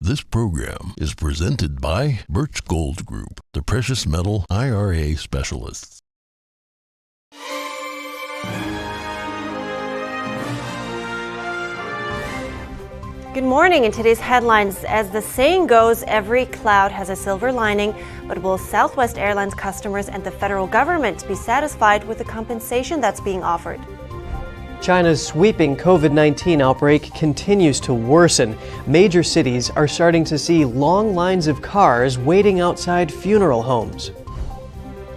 This program is presented by Birch Gold Group, the precious metal IRA specialists. Good morning. In today's headlines, as the saying goes, every cloud has a silver lining, but will Southwest Airlines customers and the federal government be satisfied with the compensation that's being offered? China's sweeping COVID-19 outbreak continues to worsen. Major cities are starting to see long lines of cars waiting outside funeral homes.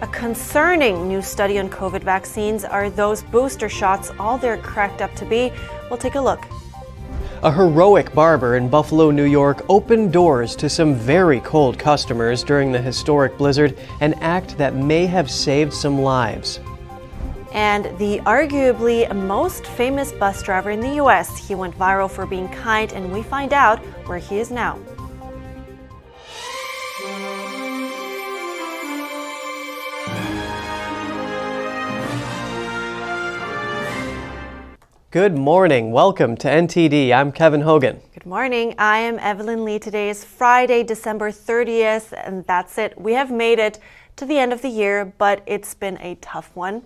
A concerning new study on COVID vaccines. Are those booster shots all they're cracked up to be? We'll take a look. A heroic barber in Buffalo, New York opened doors to some very cold customers during the historic blizzard, an act that may have saved some lives. And the arguably most famous bus driver in the U.S. He went viral for being kind, and we find out where he is now. Good morning. Welcome to NTD. I'm Kevin Hogan. Good morning. I am Evelyn Lee. Today is Friday, December 30th, and that's it. We have made it to the end of the year, but it's been a tough one.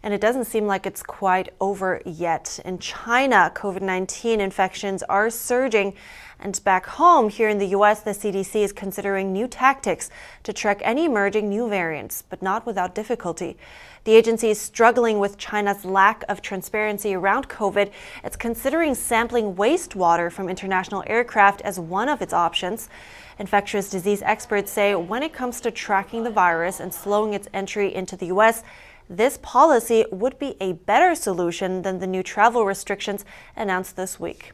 And it doesn't seem like it's quite over yet. In China, COVID-19 infections are surging. And back home here in the U.S., the CDC is considering new tactics to track any emerging new variants, but not without difficulty. The agency is struggling with China's lack of transparency around COVID. It's considering sampling wastewater from international aircraft as one of its options. Infectious disease experts say when it comes to tracking the virus and slowing its entry into the U.S., this policy would be a better solution than the new travel restrictions announced this week.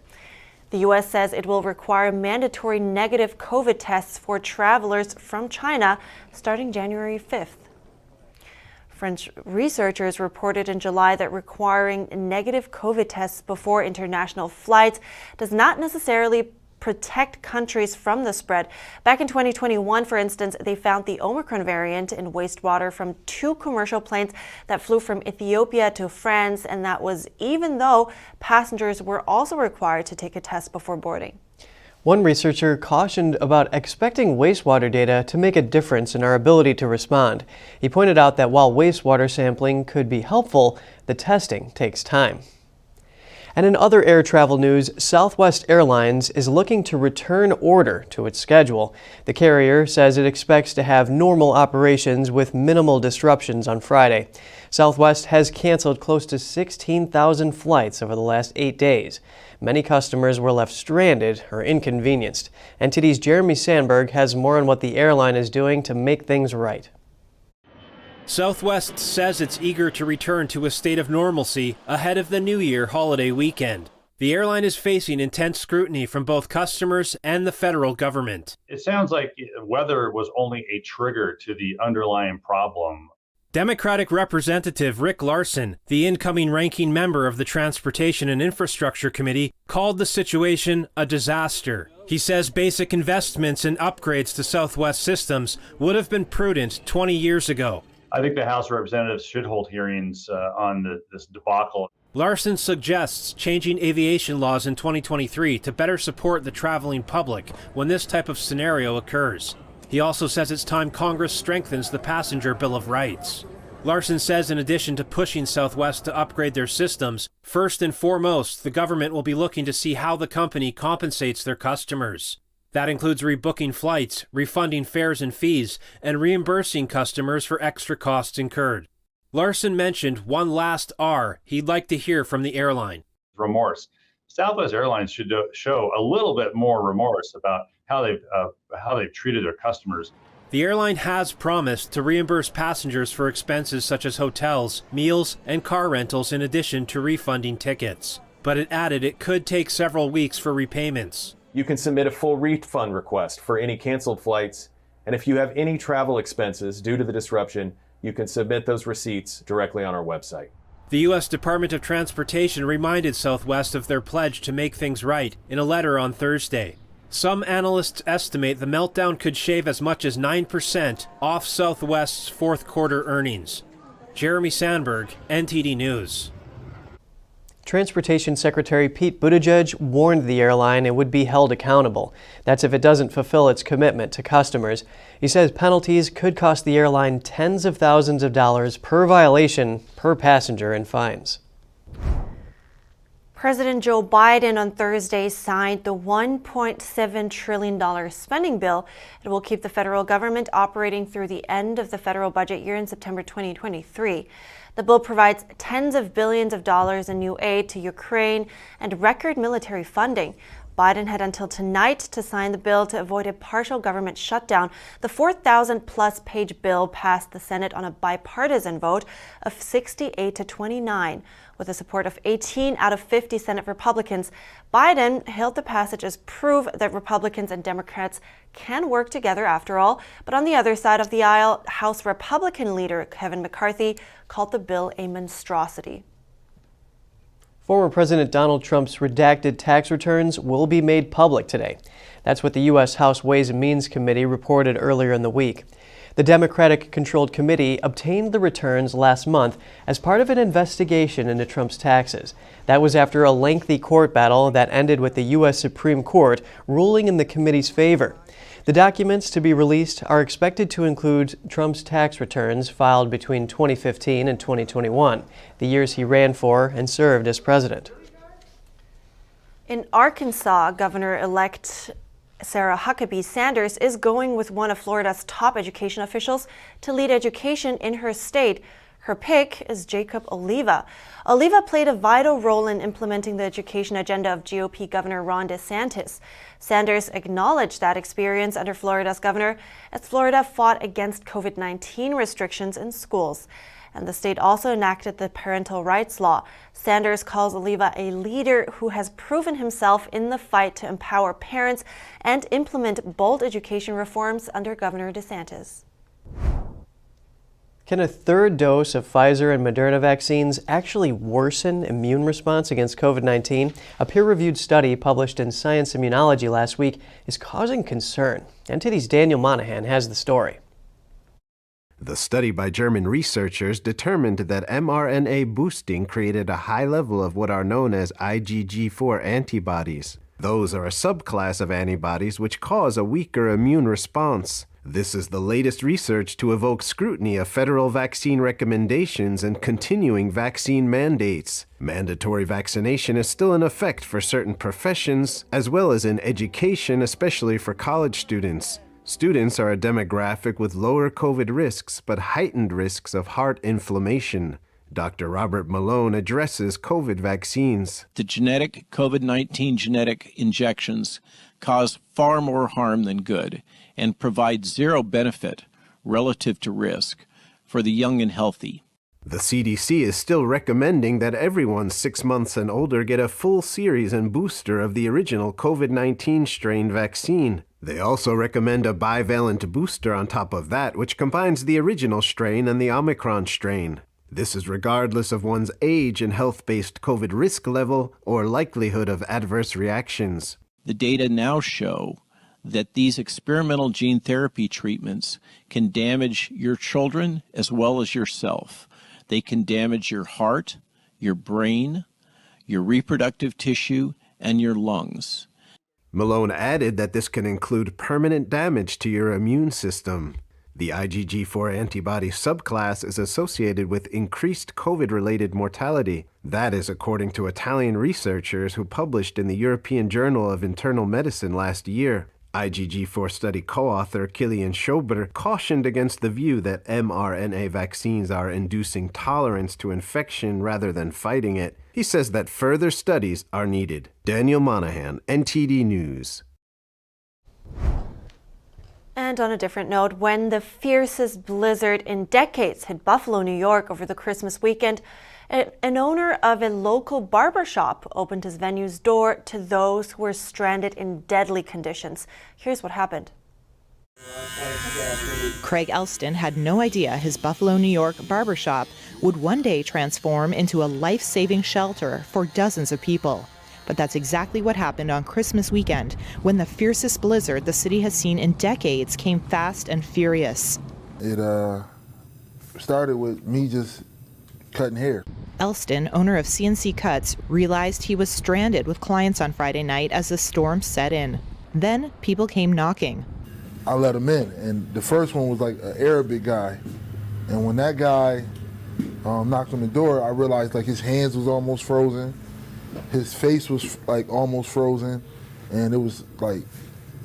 The U.S. says it will require mandatory negative COVID tests for travelers from China starting January 5th. French researchers reported in July that requiring negative COVID tests before international flights does not necessarily protect countries from the spread. Back in 2021, for instance, they found the Omicron variant in wastewater from 2 commercial planes that flew from Ethiopia to France, and that was even though passengers were also required to take a test before boarding. One researcher cautioned about expecting wastewater data to make a difference in our ability to respond. He pointed out that while wastewater sampling could be helpful, the testing takes time. And in other air travel news, Southwest Airlines is looking to return order to its schedule. The carrier says it expects to have normal operations with minimal disruptions on Friday. Southwest has canceled close to 16,000 flights over the last 8 days. Many customers were left stranded or inconvenienced. NTD's Jeremy Sandberg has more on what the airline is doing to make things right. Southwest says it's eager to return to a state of normalcy ahead of the New Year holiday weekend. The airline is facing intense scrutiny from both customers and the federal government. It sounds like weather was only a trigger to the underlying problem. Democratic Representative Rick Larson, the incoming ranking member of the Transportation and Infrastructure Committee, called the situation a disaster. He says basic investments and upgrades to Southwest systems would have been prudent 20 years ago. I think the House of Representatives should hold hearings on this debacle. Larson suggests changing aviation laws in 2023 to better support the traveling public when this type of scenario occurs. He also says it's time Congress strengthens the Passenger Bill of Rights. Larson says in addition to pushing Southwest to upgrade their systems, first and foremost, the government will be looking to see how the company compensates their customers. That includes rebooking flights, refunding fares and fees, and reimbursing customers for extra costs incurred. Larson mentioned one last R he'd like to hear from the airline. Remorse. Southwest Airlines should show a little bit more remorse about how they've treated their customers. The airline has promised to reimburse passengers for expenses such as hotels, meals, and car rentals in addition to refunding tickets. But it added it could take several weeks for repayments. You can submit a full refund request for any canceled flights, and if you have any travel expenses due to the disruption, you can submit those receipts directly on our website. The U.S. Department of Transportation reminded Southwest of their pledge to make things right in a letter on Thursday. Some analysts estimate the meltdown could shave as much as 9% off Southwest's fourth quarter earnings. Jeremy Sandberg, NTD News. Transportation Secretary Pete Buttigieg warned the airline it would be held accountable. That's if it doesn't fulfill its commitment to customers. He says penalties could cost the airline tens of thousands of dollars per violation per passenger in fines. President Joe Biden on Thursday signed the $1.7 trillion spending bill. It will keep the federal government operating through the end of the federal budget year in September 2023. The bill provides tens of billions of dollars in new aid to Ukraine and record military funding. Biden had until tonight to sign the bill to avoid a partial government shutdown. The 4,000-plus page bill passed the Senate on a bipartisan vote of 68 to 29. With the support of 18 out of 50 Senate Republicans, Biden hailed the passage as proof that Republicans and Democrats can work together after all. But on the other side of the aisle, House Republican leader Kevin McCarthy called the bill a monstrosity. Former President Donald Trump's redacted tax returns will be made public today. That's what the U.S. House Ways and Means Committee reported earlier in the week. The Democratic-controlled committee obtained the returns last month as part of an investigation into Trump's taxes. That was after a lengthy court battle that ended with the U.S. Supreme Court ruling in the committee's favor. The documents to be released are expected to include Trump's tax returns filed between 2015 and 2021, the years he ran for and served as president. In Arkansas, Governor-elect Sarah Huckabee Sanders is going with one of Florida's top education officials to lead education in her state. Her pick is Jacob Oliva. Oliva played a vital role in implementing the education agenda of GOP Governor Ron DeSantis. Sanders acknowledged that experience under Florida's governor as Florida fought against COVID-19 restrictions in schools. And the state also enacted the parental rights law. Sanders calls Oliva a leader who has proven himself in the fight to empower parents and implement bold education reforms under Governor DeSantis. Can a third dose of Pfizer and Moderna vaccines actually worsen immune response against COVID-19? A peer-reviewed study published in Science Immunology last week is causing concern. NTD's Daniel Monahan has the story. The study by German researchers determined that mRNA boosting created a high level of what are known as IgG4 antibodies. Those are a subclass of antibodies which cause a weaker immune response. This is the latest research to evoke scrutiny of federal vaccine recommendations and continuing vaccine mandates. Mandatory vaccination is still in effect for certain professions, as well as in education, especially for college students. Students are a demographic with lower COVID risks, but heightened risks of heart inflammation. Dr. Robert Malone addresses COVID vaccines. The genetic COVID-19 genetic injections cause far more harm than good and provide zero benefit relative to risk for the young and healthy. The CDC is still recommending that everyone 6 months and older get a full series and booster of the original COVID-19 strain vaccine. They also recommend a bivalent booster on top of that, which combines the original strain and the Omicron strain. This is regardless of one's age and health-based COVID risk level or likelihood of adverse reactions. The data now show that these experimental gene therapy treatments can damage your children as well as yourself. They can damage your heart, your brain, your reproductive tissue, and your lungs. Malone added that this can include permanent damage to your immune system. The IgG4 antibody subclass is associated with increased COVID-related mortality. That is according to Italian researchers who published in the European Journal of Internal Medicine last year. IgG4 study co-author Kilian Schober cautioned against the view that mRNA vaccines are inducing tolerance to infection rather than fighting it. He says that further studies are needed. Daniel Monahan, NTD News. And on a different note, when the fiercest blizzard in decades hit Buffalo, New York over the Christmas weekend, an owner of a local barber shop opened his venue's door to those who were stranded in deadly conditions. Here's what happened. Craig Elston had no idea his Buffalo, New York barber shop would one day transform into a life-saving shelter for dozens of people. But that's exactly what happened on Christmas weekend when the fiercest blizzard the city has seen in decades came fast and furious. It started with me just cutting hair. Elston, owner of CNC Cuts, realized he was stranded with clients on Friday night as the storm set in. Then people came knocking. I let him in, and the first one was like an Arabic guy. And when that guy knocked on the door, I realized like his hands was almost frozen, his face was like almost frozen, and it was like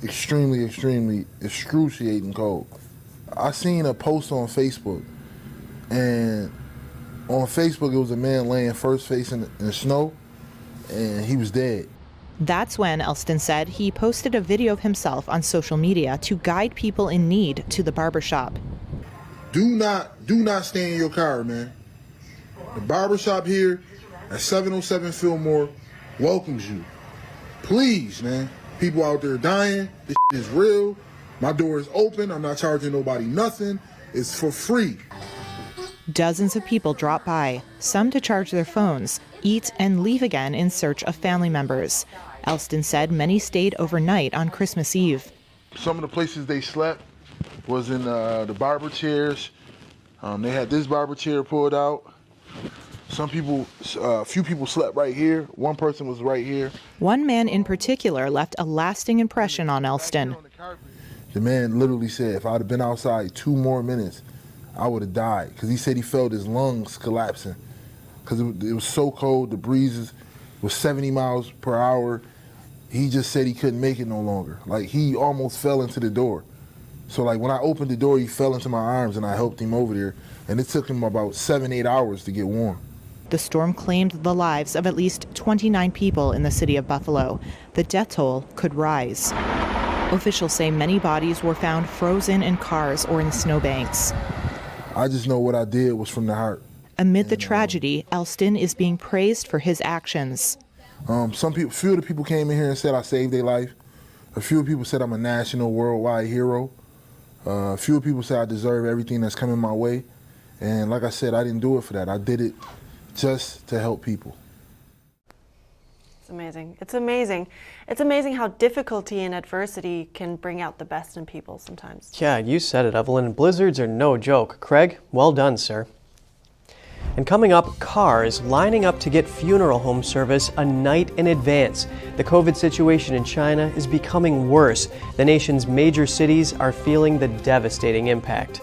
extremely excruciating cold. I seen a post on Facebook, and on Facebook it was a man laying first face in the snow, and he was dead. That's when Elston said he posted a video of himself on social media to guide people in need to the barbershop. Do not stay in your car, man. The barbershop here at 707 Fillmore welcomes you. Please, man. People out there dying. This shit is real. My door is open. I'm not charging nobody nothing. It's for free. Dozens of people drop by, some to charge their phones, eat, and leave again in search of family members. Elston said many stayed overnight on Christmas Eve. Some of the places they slept was in the barber chairs. They had this barber chair pulled out. Some people, a few people slept right here. One person was right here. One man in particular left a lasting impression on Elston. The man literally said, if I'd have been outside 2 more minutes, I would have died. Because he said he felt his lungs collapsing. Because it was so cold, the breezes was 70 miles per hour. He just said he couldn't make it no longer. Like, he almost fell into the door. So, like, when I opened the door, he fell into my arms, and I helped him over there. And it took him about 7-8 hours to get warm. The storm claimed the lives of at least 29 people in the city of Buffalo. The death toll could rise. Officials say many bodies were found frozen in cars or in snowbanks. I just know what I did was from the heart. Amid the tragedy, Elston is being praised for his actions. Few of the people came in here and said I saved their life. A few people said I'm a national, worldwide hero. A few people said I deserve everything that's coming my way. And like I said, I didn't do it for that. I did it just to help people. It's amazing. It's amazing. It's amazing how difficulty and adversity can bring out the best in people sometimes. Yeah, you said it, Evelyn. Blizzards are no joke. Craig, well done, sir. And coming up, cars lining up to get funeral home service a night in advance. The COVID situation in China is becoming worse. The nation's major cities are feeling the devastating impact.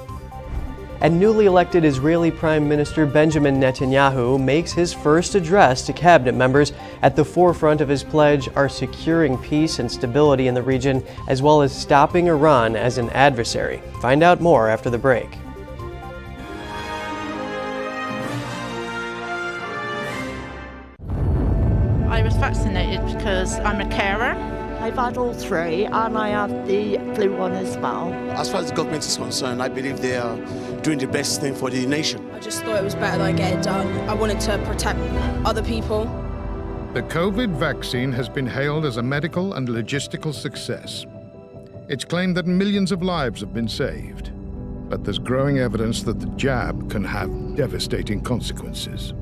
And newly elected Israeli Prime Minister Benjamin Netanyahu makes his first address to cabinet members. At the forefront of his pledge are securing peace and stability in the region, as well as stopping Iran as an adversary. Find out more after the break. I was vaccinated because I'm a carer. I've had all 3 and I have the flu one as well. As far as the government is concerned, I believe they are doing the best thing for the nation. I just thought it was better that I get it done. I wanted to protect other people. The COVID vaccine has been hailed as a medical and logistical success. It's claimed that millions of lives have been saved, but there's growing evidence that the jab can have devastating consequences.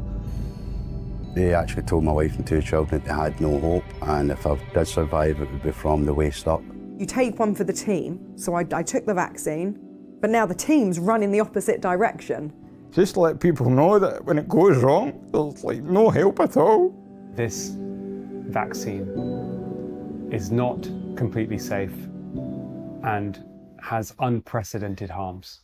They actually told my wife and 2 children that they had no hope, and if I did survive, it would be from the waist up. You take one for the team, so I took the vaccine, but now the team's run in the opposite direction. Just let people know that when it goes wrong, there's like no help at all. This vaccine is not completely safe and has unprecedented harms.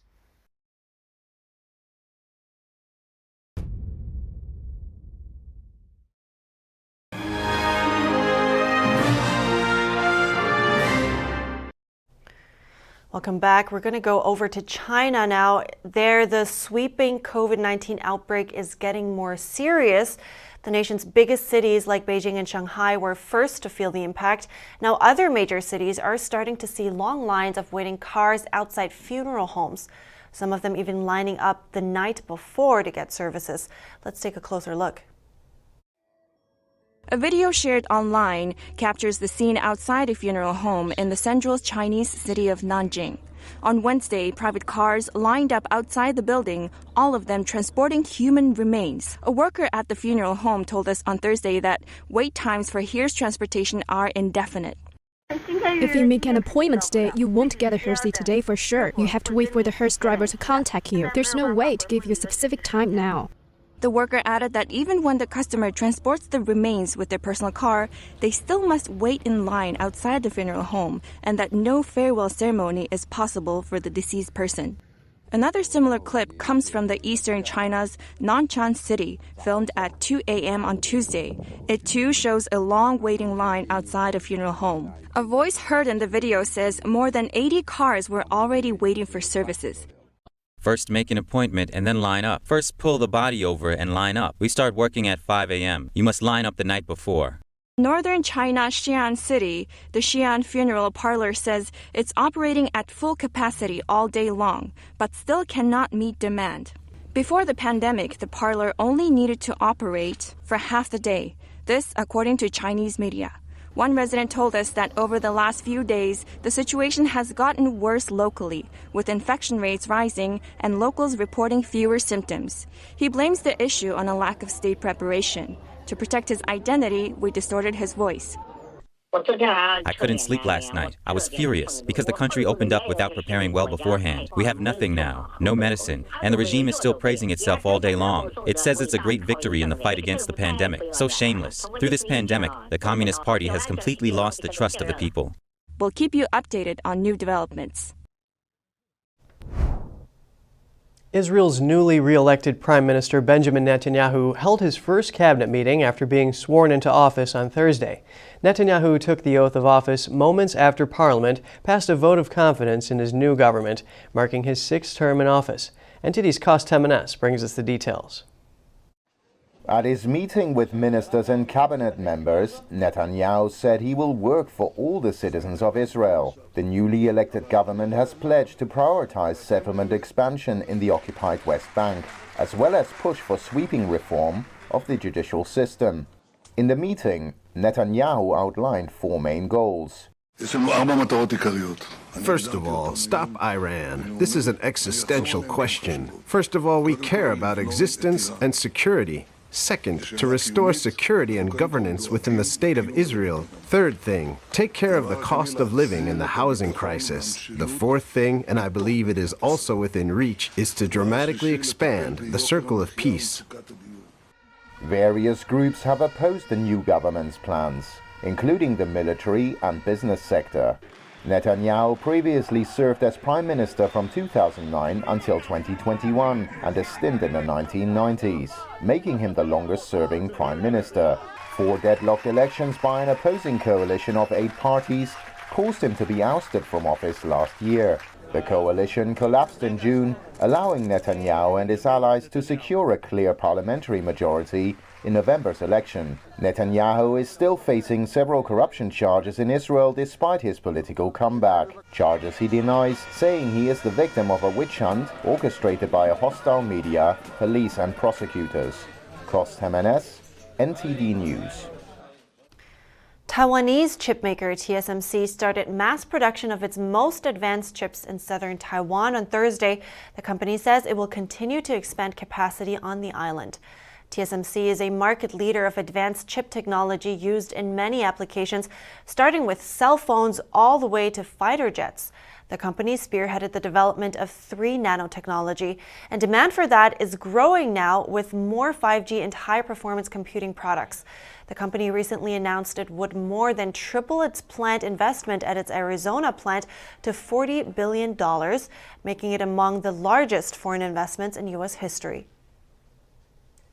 Welcome back. We're going to go over to China now. There, the sweeping COVID-19 outbreak is getting more serious. The nation's biggest cities like Beijing and Shanghai were first to feel the impact. Now, other major cities are starting to see long lines of waiting cars outside funeral homes. Some of them even lining up the night before to get services. Let's take a closer look. A video shared online captures the scene outside a funeral home in the central Chinese city of Nanjing. On Wednesday, private cars lined up outside the building, all of them transporting human remains. A worker at the funeral home told us on Thursday that wait times for hearse transportation are indefinite. If you make an appointment today, you won't get a hearse today for sure. You have to wait for the hearse driver to contact you. There's no way to give you a specific time now. The worker added that even when the customer transports the remains with their personal car, they still must wait in line outside the funeral home, and that no farewell ceremony is possible for the deceased person. Another similar clip comes from the eastern China's Nanshan city, filmed at 2 a.m. on Tuesday. It too shows a long waiting line outside a funeral home. A voice heard in the video says more than 80 cars were already waiting for services. First make an appointment and then line up. First pull the body over and line up. We start working at 5 a.m. You must line up the night before. Northern China, Xi'an City, the Xi'an Funeral Parlor says it's operating at full capacity all day long, but still cannot meet demand. Before the pandemic, the parlor only needed to operate for half the day. This, according to Chinese media. One resident told us that over the last few days, the situation has gotten worse locally, with infection rates rising and locals reporting fewer symptoms. He blames the issue on a lack of state preparation. To protect his identity, we distorted his voice. I couldn't sleep last night. I was furious because the country opened up without preparing well beforehand. We have nothing now, no medicine, and the regime is still praising itself all day long. It says it's a great victory in the fight against the pandemic. So shameless. Through this pandemic, the Communist Party has completely lost the trust of the people. We'll keep you updated on new developments. Israel's newly re-elected Prime Minister Benjamin Netanyahu held his first cabinet meeting after being sworn into office on Thursday. Netanyahu took the oath of office moments after Parliament passed a vote of confidence in his new government, marking his sixth term in office. NTD's condemn brings us the details. At his meeting with ministers and cabinet members, Netanyahu said he will work for all the citizens of Israel. The newly elected government has pledged to prioritize settlement expansion in the occupied West Bank, as well as push for sweeping reform of the judicial system. In the meeting, Netanyahu outlined four main goals. First of all, stop Iran. This is an existential question. First of all, we care about existence and security. Second, to restore security and governance within the state of Israel. Third thing, take care of the cost of living and the housing crisis. The fourth thing, and I believe it is also within reach, is to dramatically expand the circle of peace. Various groups have opposed the new government's plans, including the military and business sector. Netanyahu previously served as prime minister from 2009 until 2021 and a stint in the 1990s, making him the longest-serving prime minister. 4 deadlocked elections by an opposing coalition of 8 parties caused him to be ousted from office last year. The coalition collapsed in June, allowing Netanyahu and his allies to secure a clear parliamentary majority in November's election. Netanyahu is still facing several corruption charges in Israel despite his political comeback. Charges he denies, saying he is the victim of a witch hunt orchestrated by a hostile media, police and prosecutors. Condemn, NTD News. Taiwanese chipmaker TSMC started mass production of its most advanced chips in southern Taiwan on Thursday. The company says it will continue to expand capacity on the island. TSMC is a market leader of advanced chip technology used in many applications, starting with cell phones all the way to fighter jets. The company spearheaded the development of 3 nanotechnology, and demand for that is growing now with more 5G and high-performance computing products. The company recently announced it would more than triple its plant investment at its Arizona plant to $40 billion, making it among the largest foreign investments in U.S. history.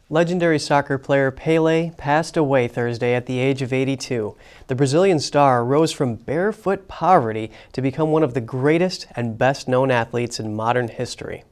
Legendary soccer player Pele passed away Thursday at the age of 82. The Brazilian star rose from barefoot poverty to become one of the greatest and best-known athletes in modern history.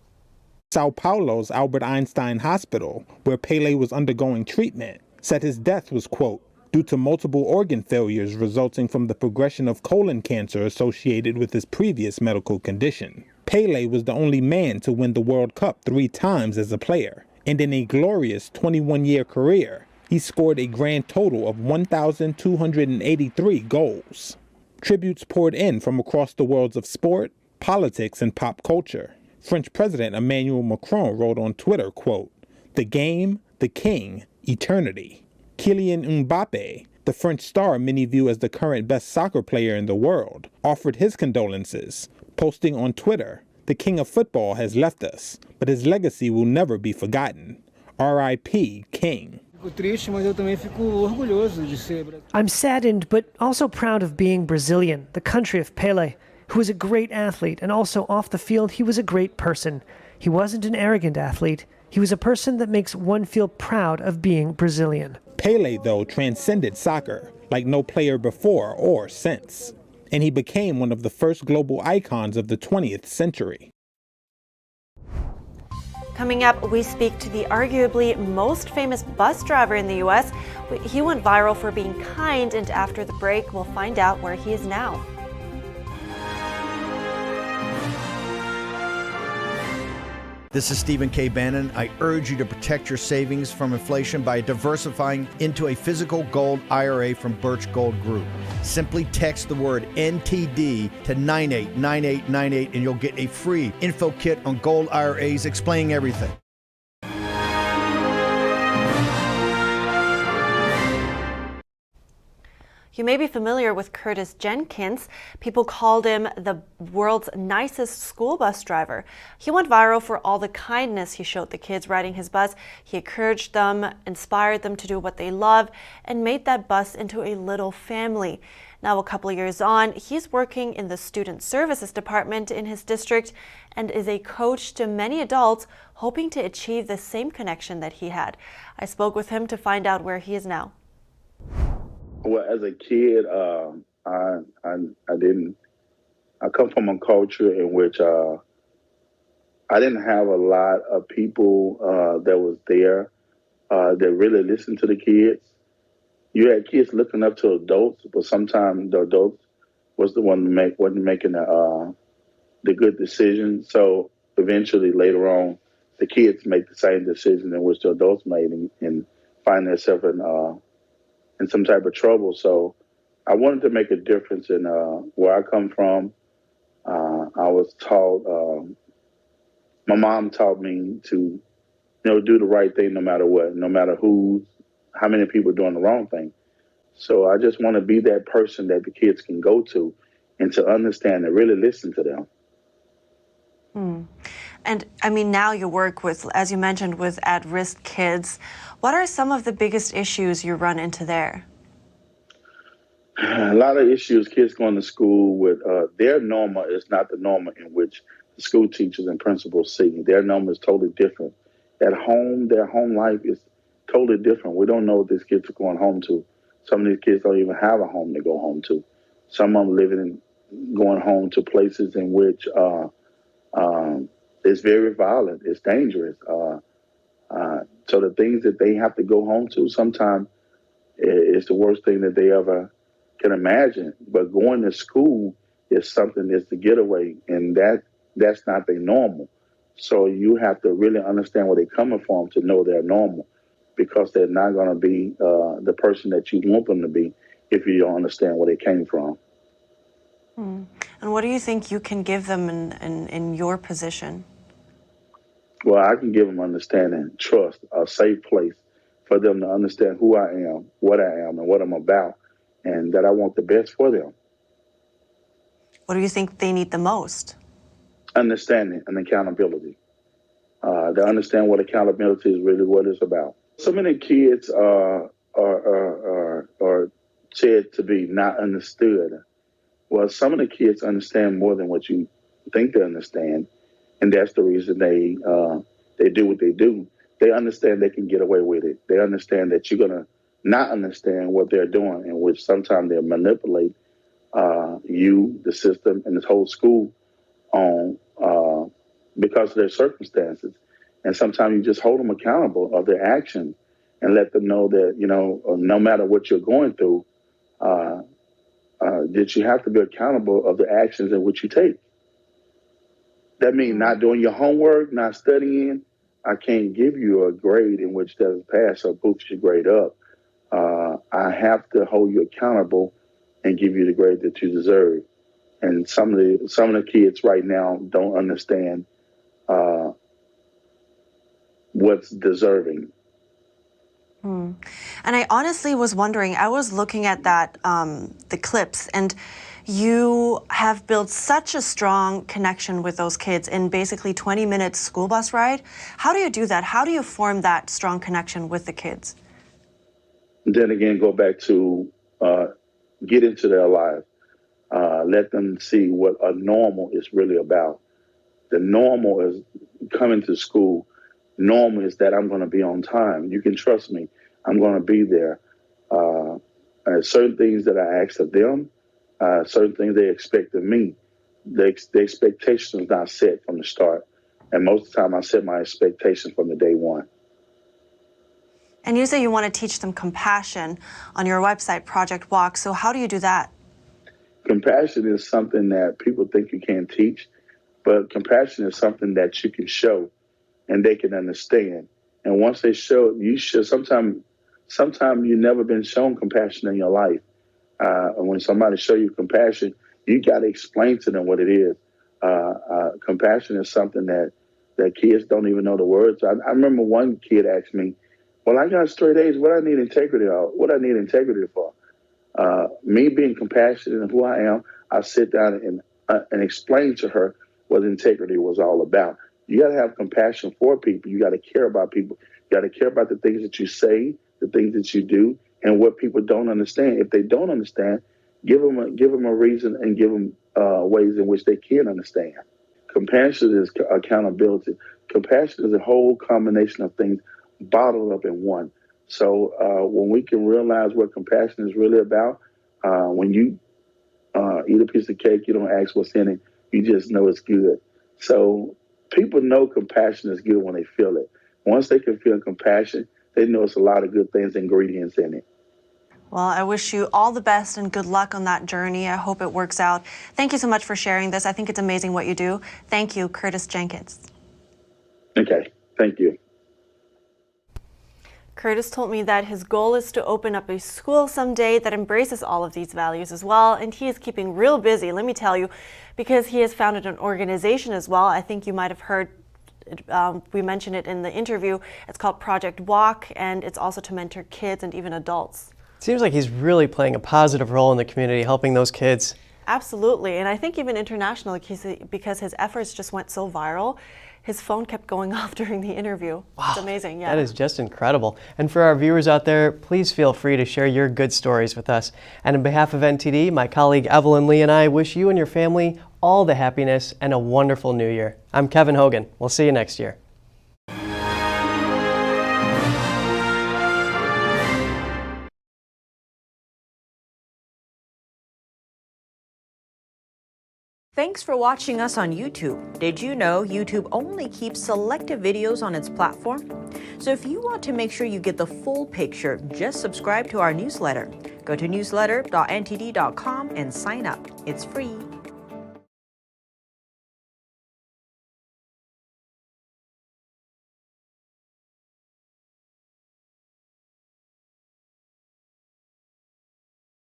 Sao Paulo's Albert Einstein Hospital, where Pele was undergoing treatment, said his death was, quote, due to multiple organ failures resulting from the progression of colon cancer associated with his previous medical condition. Pele was the only man to win the World Cup 3 times as a player. And in a glorious 21-year career, he scored a grand total of 1,283 goals. Tributes poured in from across the worlds of sport, politics, and pop culture. French President Emmanuel Macron wrote on Twitter, quote, "The game, the king, eternity." Kylian Mbappe, the French star many view as the current best soccer player in the world, offered his condolences, posting on Twitter, "The king of football has left us, but his legacy will never be forgotten. R.I.P. King. I'm saddened, but also proud of being Brazilian, the country of Pele, who was a great athlete, and also off the field, he was a great person. He wasn't an arrogant athlete. He was a person that makes one feel proud of being Brazilian. Pele, though, transcended soccer like no player before or since, and he became one of the first global icons of the 20th century. Coming up, we speak to the arguably most famous bus driver in the U.S. He went viral for being kind, and after the break, we'll find out where he is now. This is Stephen K. Bannon. I urge you to protect your savings from inflation by diversifying into a physical gold IRA from Birch Gold Group. Simply text the word NTD to 989898 and you'll get a free info kit on gold IRAs explaining everything. You may be familiar with Curtis Jenkins. People called him the world's nicest school bus driver. He went viral for all the kindness he showed the kids riding his bus. He encouraged them, inspired them to do what they love, and made that bus into a little family. Now, a couple of years on, he's working in the student services department in his district and is a coach to many adults hoping to achieve the same connection that he had. I spoke with him to find out where he is now. Well, as a kid, I come from a culture in which I didn't have a lot of people that was there that really listened to the kids. You had kids looking up to adults, but sometimes the adults was the one wasn't making the good decision. So eventually, later on, the kids make the same decision in which the adults made and find themselves in some type of trouble. So I wanted to make a difference in where I come from. I was taught, my mom taught me to, do the right thing no matter what, no matter how many people are doing the wrong thing. So I just want to be that person that the kids can go to and to understand and really listen to them. And I mean, now you work with, as you mentioned, with at-risk kids. What are some of the biggest issues you run into there? A lot of issues kids going to school with, their normal is not the normal in which the school teachers and principals see. Their normal is totally different. At home, their home life is totally different. We don't know what these kids are going home to. Some of these kids don't even have a home to go home to. Some of them going home to places in which it's very violent. It's dangerous. So the things that they have to go home to sometimes is the worst thing that they ever can imagine. But going to school is something that's the getaway, and that's not their normal. So you have to really understand where they're coming from to know they're normal, because they're not going to be the person that you want them to be if you don't understand where they came from. And what do you think you can give them in your position? Well, I can give them understanding, trust, a safe place for them to understand who I am, and what I'm about, and that I want the best for them. What do you think they need the most? Understanding and accountability. To understand what accountability is really what it's about. So many kids are said to be not understood. Well, some of the kids understand more than what you think they understand, and that's the reason they do what they do. They understand they can get away with it. They understand that you're gonna not understand what they're doing, in which sometimes they'll manipulate you, the system, and this whole school on because of their circumstances. And sometimes you just hold them accountable of their actions and let them know that, no matter what you're going through, that you have to be accountable of the actions in which you take. That means not doing your homework, not studying. I can't give you a grade in which doesn't pass or boosts your grade up. I have to hold you accountable and give you the grade that you deserve. And some of the kids right now don't understand what's deserving. And I honestly was wondering, I was looking at that, the clips, and You have built such a strong connection with those kids in basically 20 minutes school bus ride. How do you do that? How do you form that strong connection with the kids? And then again, go back to get into their lives. Let them see what a normal is really about. The normal is coming to school. Normal is that I'm going to be on time. You can trust me. I'm going to be there. Certain things that I ask of them, certain things they expect of me. The expectation is not set from the start. And most of the time I set my expectations from the day one. And you say you want to teach them compassion on your website, Project Walk. So how do you do that? Compassion is something that people think you can't teach, but compassion is something that you can show and they can understand. And once they show, you should. Sometimes you've never been shown compassion in your life. And when somebody show you compassion, you got to explain to them what it is. Compassion is something that kids don't even know the words. I remember one kid asked me, "Well, I got straight A's. What I need integrity for?" Me being compassionate and who I am, I sit down and explain to her what integrity was all about. You got to have compassion for people. You got to care about people. You got to care about the things that you say, the things that you do, and what people don't understand. If they don't understand, give them a reason and give them ways in which they can understand. Compassion is accountability. Compassion is a whole combination of things bottled up in one. So when we can realize what compassion is really about, when you eat a piece of cake, you don't ask what's in it. You just know it's good. So people know compassion is good when they feel it. Once they can feel compassion, they know it's a lot of good things, ingredients in it. Well, I wish you all the best and good luck on that journey. I hope it works out. Thank you so much for sharing this. I think it's amazing what you do. Thank you, Curtis Jenkins. Okay, thank you. Curtis told me that his goal is to open up a school someday that embraces all of these values as well, and he is keeping real busy, let me tell you, because he has founded an organization as well. I think you might have heard we mentioned it in the interview. It's called Project Walk, and it's also to mentor kids and even adults. Seems like he's really playing a positive role in the community, helping those kids. Absolutely, and I think even internationally, because his efforts just went so viral, his phone kept going off during the interview. Wow, it's amazing, yeah. That is just incredible. And for our viewers out there, please feel free to share your good stories with us. And on behalf of NTD, my colleague Evelyn Lee and I wish you and your family all the happiness and a wonderful new year. I'm Kevin Hogan. We'll see you next year. Thanks for watching us on YouTube. Did you know YouTube only keeps selective videos on its platform? So if you want to make sure you get the full picture, just subscribe to our newsletter. Go to newsletter.ntd.com and sign up. It's free.